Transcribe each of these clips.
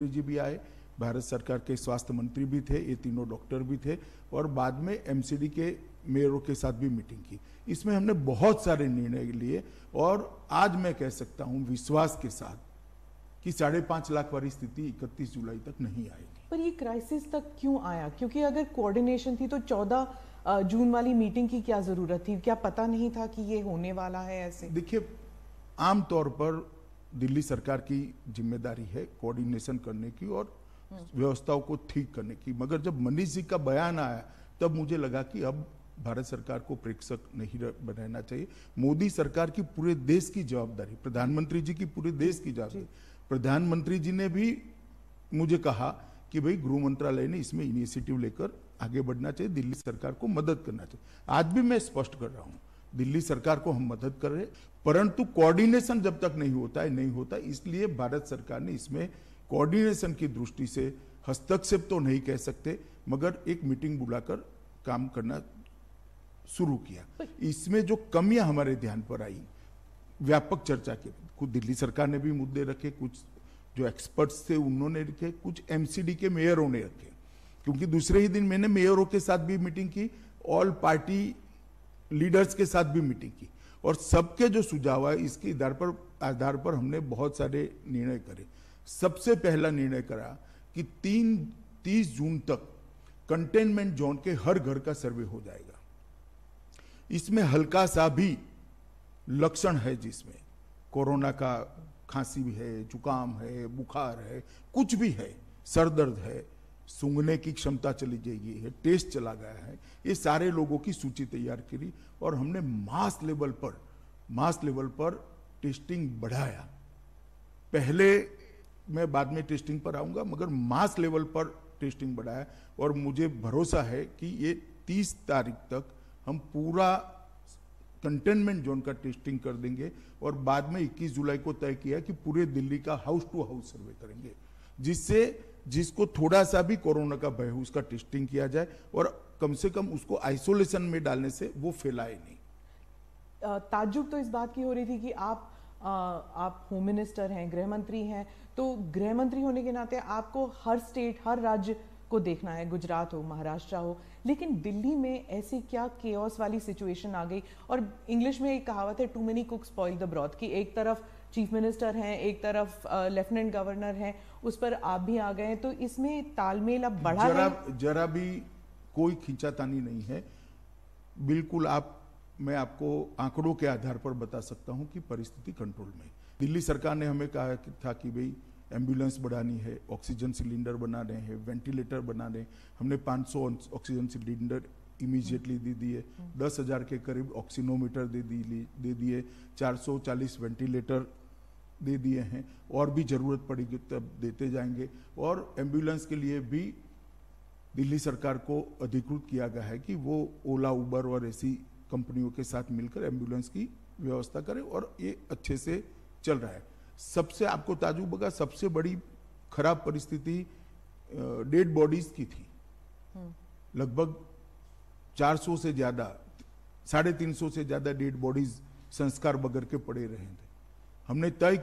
जी भी आए, भारत सरकार के स्वास्थ्य मंत्री भी थे, ये तीनों डॉक्टर भी थे और बाद में एमसीडी के मेयरों के साथ भी मीटिंग की। इसमें हमने बहुत सारे निर्णय लिए और आज मैं कह सकता हूं विश्वास के साथ कि 5.5 लाख वाली स्थिति 31 जुलाई तक नहीं आएगी। पर ये क्राइसिस तक क्यों आया? क्योंकि अगर कोऑर्डिनेशन थी तो 14 जून वाली मीटिंग की क्या जरूरत थी? क्या पता नहीं था कि ये होने वाला है? ऐसे देखिए, आमतौर पर दिल्ली सरकार की जिम्मेदारी है कोऑर्डिनेशन करने की और व्यवस्थाओं को ठीक करने की, मगर जब मनीष जी का बयान आया तब मुझे लगा कि अब भारत सरकार को प्रेक्षक नहीं बनाना चाहिए। मोदी सरकार की पूरे देश की जवाबदारी, प्रधानमंत्री जी की पूरे देश की जवाबदारी। प्रधानमंत्री जी ने भी मुझे कहा कि भाई गृह मंत्रालय ने इसमें इनिशिएटिव लेकर आगे बढ़ना चाहिए, दिल्ली सरकार को मदद करना चाहिए। आज भी मैं स्पष्ट कर रहा हूं, दिल्ली सरकार को हम मदद कर रहे हैं, परंतु कोऑर्डिनेशन जब तक नहीं होता है नहीं होता। इसलिए भारत सरकार ने इसमें कोऑर्डिनेशन की दृष्टि से हस्तक्षेप तो नहीं कह सकते, मगर एक मीटिंग बुलाकर काम करना शुरू किया। इसमें जो कमियां हमारे ध्यान पर आई, व्यापक चर्चा की, कुछ दिल्ली सरकार ने भी मुद्दे रखे, कुछ जो एक्सपर्ट्स थे उन्होंने रखे, कुछ एमसीडी के मेयरों ने रखे। क्योंकि दूसरे ही दिन मैंने मेयरों के साथ भी मीटिंग की, ऑल पार्टी लीडर्स के साथ भी मीटिंग की और सबके जो सुझाव है इसके आधार पर हमने बहुत सारे निर्णय करे। सबसे पहला निर्णय करा कि 30 जून तक कंटेनमेंट जोन के हर घर का सर्वे हो जाएगा। इसमें हल्का सा भी लक्षण है जिसमें कोरोना का खांसी भी है, जुकाम है, बुखार है, कुछ भी है, सर दर्द है, सूंघने की क्षमता चली गई है, टेस्ट चला गया है, ये सारे लोगों की सूची तैयार करी और हमने मास लेवल पर टेस्टिंग बढ़ाया। पहले मैं बाद में टेस्टिंग पर आऊंगा, मगर मास लेवल पर टेस्टिंग बढ़ाया और मुझे भरोसा है कि ये 30 तारीख तक हम पूरा कंटेनमेंट जोन का टेस्टिंग कर देंगे और बाद में 21 जुलाई को तय किया कि पूरे दिल्ली का हाउस टू हाउस सर्वे करेंगे, जिससे जिसको थोड़ा सा भी कोरोना का भय हो उसका टेस्टिंग किया जाए और कम से कम उसको आइसोलेशन में डालने से वो फैलाए नहीं। ताज्जुब तो इस बात की हो रही थी कि आप होम मिनिस्टर हैं, गृह मंत्री हैं, तो गृह मंत्री होने के नाते आपको हर स्टेट, हर राज्य को देखना है, गुजरात हो, महाराष्ट्र हो, लेकिन दिल्ली में ऐसी क्या केओस वाली सिचुएशन आ गई। और इंग्लिश में एक कहावत है, too many cook spoil the broth, कि एक तरफ चीफ मिनिस्टर हैं, एक तरफ लेफ्टिनेंट गवर्नर हैं, उस पर आप भी आ गए, तो इसमें तालमेल अब बढ़ा है। जरा भी कोई खींचातानी नहीं है, बिल्कुल। मैं आपको आंकड़ों के आधार पर बता सकता हूं कि परिस्थिति कंट्रोल में। दिल्ली सरकार ने हमें कहा था कि भाई एम्बुलेंस बढ़ानी है, ऑक्सीजन सिलेंडर बनाने हैं, वेंटिलेटर बनाने। हमने 500 ऑक्सीजन सिलेंडर इमीडिएटली दे दिए, 10,000 के करीब ऑक्सीनोमीटर दे दिए, 440 वेंटिलेटर दे दिए हैं और भी जरूरत पड़ेगी तब देते जाएंगे। और एम्बुलेंस के लिए भी दिल्ली सरकार को अधिकृत किया गया है कि वो ओला, उबर और ऐसी कंपनियों के साथ मिलकर एम्बुलेंस की व्यवस्था करें और ये अच्छे से चल रहा है। सबसे आपको ताजुब होगा, सबसे बड़ी खराब परिस्थिति डेड बॉडीज की थी। लगभग 400 से ज्यादा, 350 से ज्यादा डेड बॉडीज संस्कार बगैर के पड़े रहे थे। हमने तय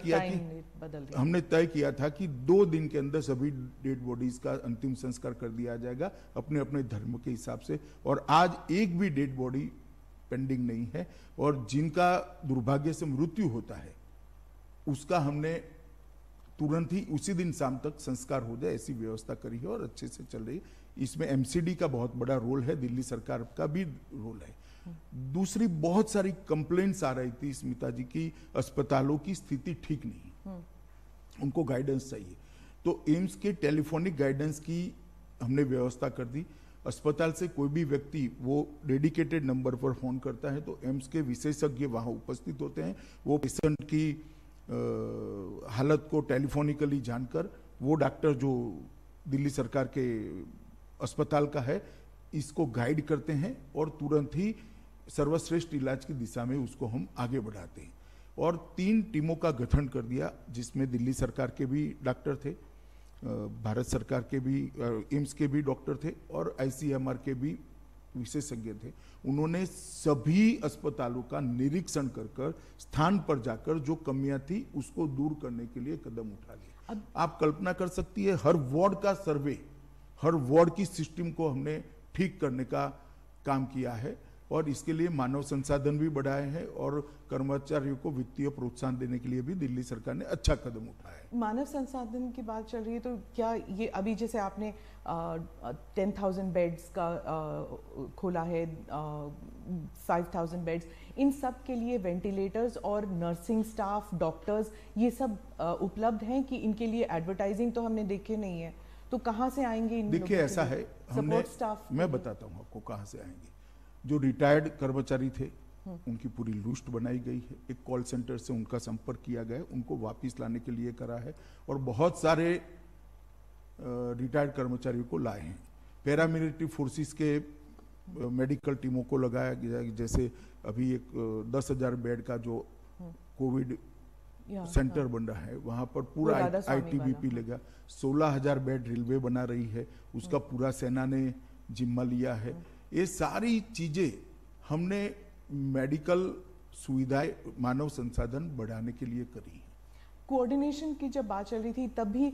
किया था कि 2 दिन के अंदर सभी डेड बॉडीज का अंतिम संस्कार कर दिया जाएगा अपने अपने धर्म के हिसाब से, और आज एक भी डेड बॉडी पेंडिंग नहीं है। और जिनका दुर्भाग्य से मृत्यु होता है उसका हमने तुरंत ही उसी दिन शाम तक संस्कार हो जाए ऐसी व्यवस्था करी है और अच्छे से चल रही है। इसमें एमसीडी का बहुत बड़ा रोल है, दिल्ली सरकार का भी रोल है। दूसरी बहुत सारी कंप्लेंट्स आ रही थी स्मिता जी की, अस्पतालों की स्थिति ठीक नहीं, उनको गाइडेंस चाहिए, तो एम्स के टेलीफोनिक गाइडेंस की हमने व्यवस्था कर दी। अस्पताल से कोई भी व्यक्ति वो डेडिकेटेड नंबर पर फोन करता है तो एम्स के विशेषज्ञ वहां उपस्थित होते हैं। वो पेशेंट की हालत को टेलीफोनिकली जानकर वो डॉक्टर जो दिल्ली सरकार के अस्पताल का है इसको गाइड करते हैं और तुरंत ही सर्वश्रेष्ठ इलाज की दिशा में उसको हम आगे बढ़ाते हैं। और 3 टीमों का गठन कर दिया जिसमें दिल्ली सरकार के भी डॉक्टर थे, भारत सरकार के भी, एम्स के भी डॉक्टर थे और आईसीएमआर के भी विशेषज्ञ थे। उन्होंने सभी अस्पतालों का निरीक्षण कर स्थान पर जाकर जो कमियां थी उसको दूर करने के लिए कदम उठा लिए। आप कल्पना कर सकती है, हर वार्ड का सर्वे, हर वार्ड की सिस्टम को हमने ठीक करने का काम किया है और इसके लिए मानव संसाधन भी बढ़ाए हैं और कर्मचारियों को वित्तीय प्रोत्साहन देने के लिए भी दिल्ली सरकार ने अच्छा कदम उठाया है। मानव संसाधन की बात चल रही है, तो क्या ये अभी जैसे आपने 10,000 बेड्स का खोला है, 5,000 बेड्स, इन सब के लिए वेंटिलेटर्स और नर्सिंग स्टाफ, डॉक्टर्स, ये सब उपलब्ध हैं कि इनके लिए एडवर्टाइजिंग तो हमने देखे नहीं है, तो कहाँ से आएंगे इन? देखिए ऐसा है, हमने, मैं बताता हूँ आपको कहाँ से आएंगे। जो रिटायर्ड कर्मचारी थे उनकी पूरी लिस्ट बनाई गई है, एक कॉल सेंटर से उनका संपर्क किया गया है, उनको वापस लाने के लिए करा है और बहुत सारे रिटायर्ड कर्मचारियों को लाए हैं। पैरामिलिट्री फोर्सेस के मेडिकल टीमों को लगाया गया, जैसे अभी एक 10,000 बेड का जो कोविड सेंटर बन रहा है, वहां पर पूरा आईटीबीपी लेगा। 16,000 बेड रेलवे बना रही है, उसका पूरा सेना ने जिम्मा लिया है। ये सारी चीजें हमने मेडिकल सुविधाएं, मानव संसाधन बढ़ाने के लिए करी है। कोऑर्डिनेशन की जब बात चल रही थी तब भी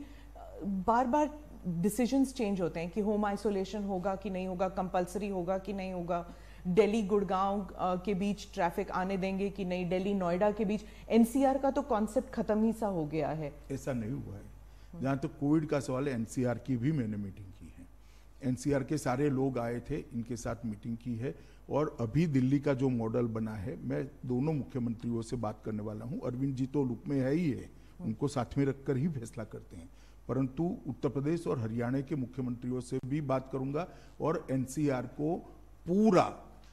बार बार डिसीजंस चेंज होते हैं कि होम आइसोलेशन होगा कि नहीं होगा, कंपलसरी होगा कि नहीं होगा, दिल्ली गुड़गांव के बीच ट्रैफिक आने देंगे कि नहीं, दिल्ली नोएडा के बीच। एनसीआर का तो कॉन्सेप्ट खत्म ही सा हो गया है। ऐसा नहीं हुआ है। जहाँ तक कोविड का सवाल है, एनसीआर की भी मैंने मीटिंग की है, एनसीआर के सारे लोग आए थे, इनके साथ मीटिंग की है और अभी दिल्ली का जो मॉडल बना है, मैं दोनों मुख्यमंत्रियों से बात करने वाला हूं। अरविंद जी तो लुक में है ही है, उनको साथ में रखकर ही फैसला करते हैं, परंतु उत्तर प्रदेश और हरियाणा के मुख्यमंत्रियों से भी बात करूंगा और एनसीआर को पूरा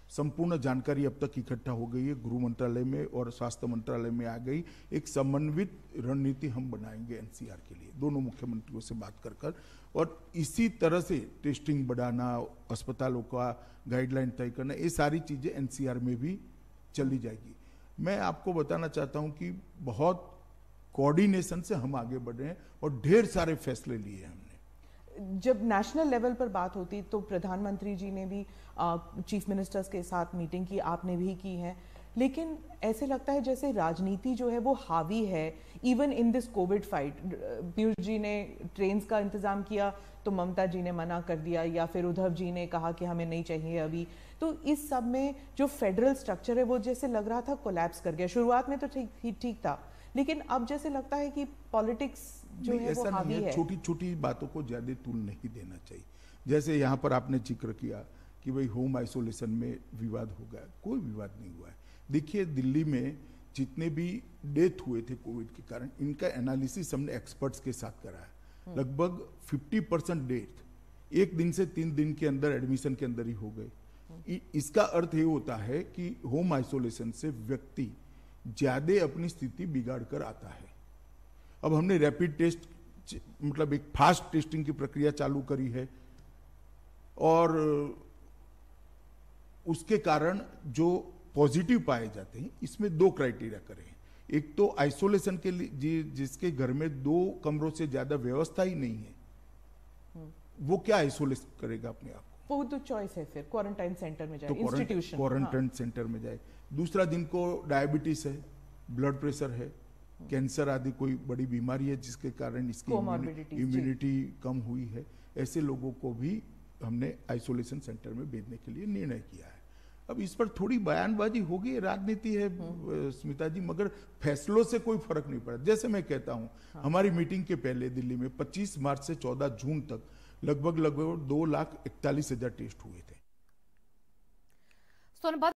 संपूर्ण जानकारी अब तक इकट्ठा हो गई है, गृह मंत्रालय में और स्वास्थ्य मंत्रालय में आ गई। एक समन्वित रणनीति हम बनाएंगे एनसीआर के लिए, दोनों मुख्यमंत्रियों से बात कर और इसी तरह से टेस्टिंग बढ़ाना, अस्पतालों का गाइडलाइन तय करना, ये सारी चीजें एनसीआर में भी चली जाएगी। मैं आपको बताना चाहता हूं कि बहुत कोऑर्डिनेशन से हम आगे बढ़ रहे हैं और ढेर सारे फैसले लिए हमने। जब नेशनल लेवल पर बात होती तो प्रधानमंत्री जी ने भी चीफ मिनिस्टर्स के साथ मीटिंग की, आपने भी की है, लेकिन ऐसे लगता है जैसे राजनीति जो है वो हावी है even in this Covid fight. Piyush ji ने ट्रेन्स का इंतजाम किया तो ममता जी ने मना कर दिया, या फिर उद्धव जी ने कहा कि हमें नहीं चाहिए अभी। तो इस सब में जो फेडरल स्ट्रक्चर है वो जैसे लग रहा था कोलैप्स कर गया। शुरुआत में तो ठीक था, लेकिन अब जैसे लगता है कि पॉलिटिक्स जो है वो हावी है। छोटी छोटी बातों को ज्यादा तूल नहीं देना चाहिए। जैसे यहाँ पर आपने जिक्र किया कि भाई होम आइसोलेशन में विवाद हो गया, कोई विवाद नहीं हुआ है। देखिए दिल्ली में जितने भी डेथ हुए थे कोविड के कारण, इनका एनालिसिस हमने एक्सपर्ट्स के साथ करा है। लगभग 50% डेथ 1 दिन से 3 दिन के अंदर एडमिशन के अंदर ही हो गए। इसका अर्थ ये होता है कि होम आइसोलेशन से व्यक्ति ज्यादा अपनी स्थिति बिगाड़ कर आता है। अब हमने रैपिड टेस्ट, मतलब एक फास्ट टेस्टिंग की प्रक्रिया चालू करी है और उसके कारण जो पॉजिटिव पाए जाते हैं, इसमें 2 क्राइटेरिया करें। एक तो आइसोलेशन के लिए जिसके घर में 2 कमरों से ज्यादा व्यवस्था ही नहीं है, वो क्या आइसोलेट करेगा अपने आप को? वो तो चॉइस है, फिर क्वारंटाइन सेंटर में जाए, इंस्टीट्यूशन क्वारंटाइन सेंटर में जाए। दूसरा, जिनको डायबिटीज है, ब्लड प्रेशर है, कैंसर आदि कोई बड़ी बीमारी है जिसके कारण इसकी इम्यूनिटी कम हुई है, ऐसे लोगों को भी हमने आइसोलेशन सेंटर में भेजने के लिए निर्णय किया है। अब इस पर थोड़ी बयानबाजी होगी, राजनीति है स्मिता जी, मगर फैसलों से कोई फर्क नहीं पड़ा। जैसे मैं कहता हूं, हमारी मीटिंग के पहले दिल्ली में 25 मार्च से 14 जून तक लगभग 2,41,000 टेस्ट हुए थे।